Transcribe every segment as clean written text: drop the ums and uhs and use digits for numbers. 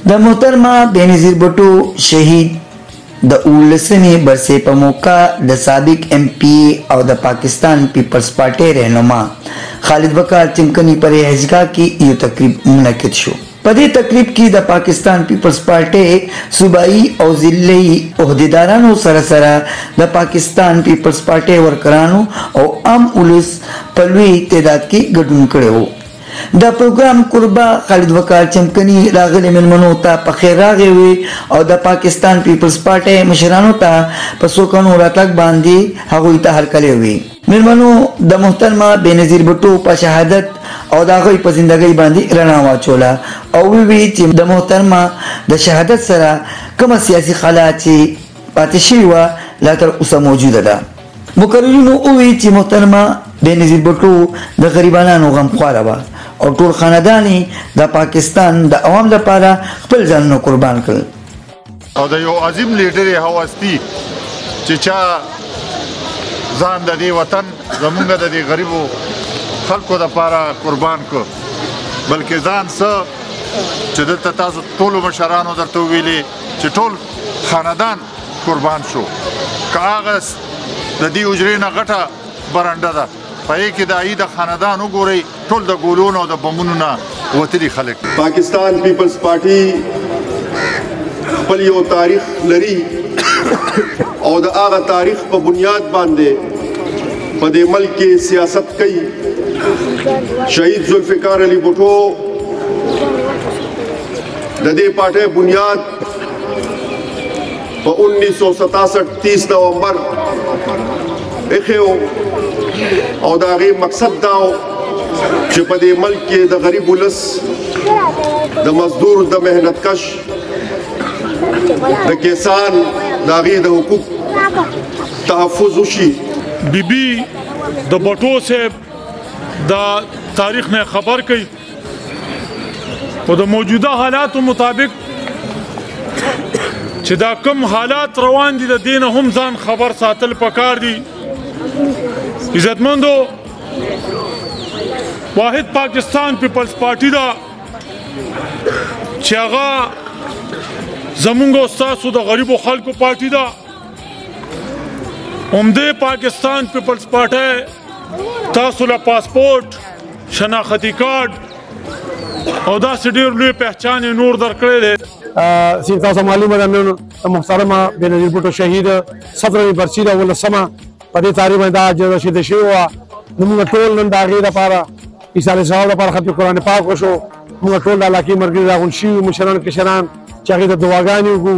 د محترمه بېنظیر بټو شهید د 19 برسې په موقع د سابق MP او د پاکستان پیپلز پارټي رهنما خالد وقار چمکنی پر احجاج کې یو تقریب منعقد شو. په دې تقریب کې د پاکستان پیپلز پارټي صوبایي او ضلعي عہدیدارانو سره د پاکستان پیپلز پارټي ورکرانو او عام ولس په لوی تعداد کې ګډون کړو. د پروګرام قربا خالد وقار چمکنی راغلي ملمنو ته په خیر راغی وي او د پاکستان پیپلز پارټي مشرانو ته په سوکانو راتګ باندې هغه ته هرکلی وي. ملمنو د محترمه بېنظیر بټو په شهادت او د هغه په ژوندۍ باندې رڼا واچوله او وی چې د محترمه د شهادت سره کوم سیاسي خلا چې پاتې شوی و لا تر اوسه موجوده ده. مقررینو وی چې محترمه بېنظیر بټو د غریبانو غمخواره وه او ټول خاندان د پاکستان د عوام لپاره خپل ځانونه قربان کړل او د یو عظیم لیډر هوستی چې چا ځان د دې وطن زمونږ د دې غریبو خلکو لپاره قربان کړ بلکې ځان څه چې دلته تاسو ټولو مشرانو درته ویلي چې ټول خاندان قربان شو که هغه د دې حجرې نه غټه برنډه ده په یې کې د د خاندان وګورئ ټول د ګولونو او د بمونو نه وتلي خلک. پاکستان پیپلز پارټي خپل یو تاریخ لري او د هغه تاریخ په بنیاد باندې په دې ملک کې سیاست کوي. شهید ذوالفقار علي بھٹو د دې پارټي بنیاد په 1967 30 نومبر اخیو او دا غي مقصد داو چې په دې ملک کې د غریب ولس د مزدور د مهنت کش د کسان د غي د حقوق تحفظ وشي. بیبي د بټو صاحب د تاریخ نه خبر کوي او د موجوده حالاتو مطابق چې دا کم حالات روان دي د دین هم ځان خبر ساتل پکار دي. عزتمندو واحد پاکستان پیپلز پارټي دا چې هغه زمونږ استاسو د غریبو خلکو پارټي دا عمده پاکستان پیپلز پارټي تاسو له پاسپورت شناختی کارت او داسې ډېر لوی پہچان نور درکړی دی. سید تاسو معلومه ده محترمه بېنظیر بټو شهید 17 برسي د 19 په دې تاریخ باندې دا رسیدل شوی وه. نو موږ ټول نن د هغې دپاره عیسی علیه السلام دپاره ختم قرآن پاک وشو. موږ ټول د علاقې ملګري راغونډ شوي مشران کشران چې هغې ته دعاګانې وکړو.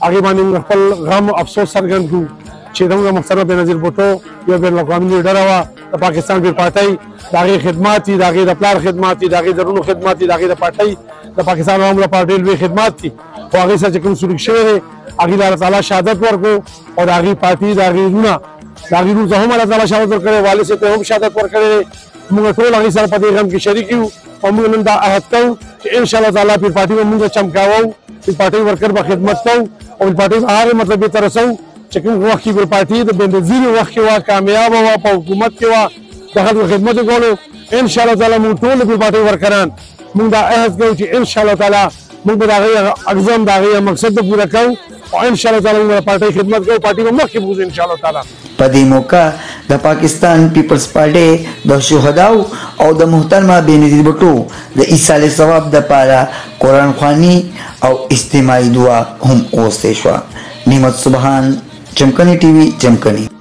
هغې باندې موږ خپل غم افسوس څرګند کړو چې زموږ محترمه بېنظیر بټو یو بین الاقوامي لیډره وه د پاکستان پیپلز پارټۍ د هغې خدمات دي د هغې د پلار خدمات دي د هغې د رونو خدمات دي د هغې د پارټۍ د پاکستان عوامو لپاره ډېر لوی خدمات دي خو هغې سره چې کوم سلوک شوی دی هغې له الله تعالی شهادت ورکړو او د هغې پارټي د هغې رونه د هغې رون ته هم الله تعالی شهادت ورکړی والد صاحب ته هم شهادت ورکړی دی. موږ ټول هغې سره په دې غم کې شریک یو او موږ نن دا عهد کوو چې انشاءالله تعالی پیر پارټي به موږ چمکاوو پیر پارټي ورکر به خدمت کوو او پیر پارټي به هغې مرتبې ته رسوو چې کوم وخت کې پیر پارټي د بېنظیر وخت کې وه کامیابه وه په حکومت کې وه د خلکو خدمت یې کولو. انشاءالله تعالی موږ ټول پیر پارټي ورکران موږ دا عهد کوو چې انشاءالله تعالی موږ به د هغې اګزم د هغې مقصد به پوره کوو او انشاءالله تعالی موږ د پارټۍ خدمت کوو. پارټي به مخکې بوځو انشاءالله تعالی. په دې موقع د پاکستان پیپلز پارټي د شهداو او د محترمه بېنظیر بټو د ایصال ثواب دپاره قرآن خواني او اجتماعي دعا هم اوستی شوه. نعمت سبحان، چمکنی ټي وي، چمکنی.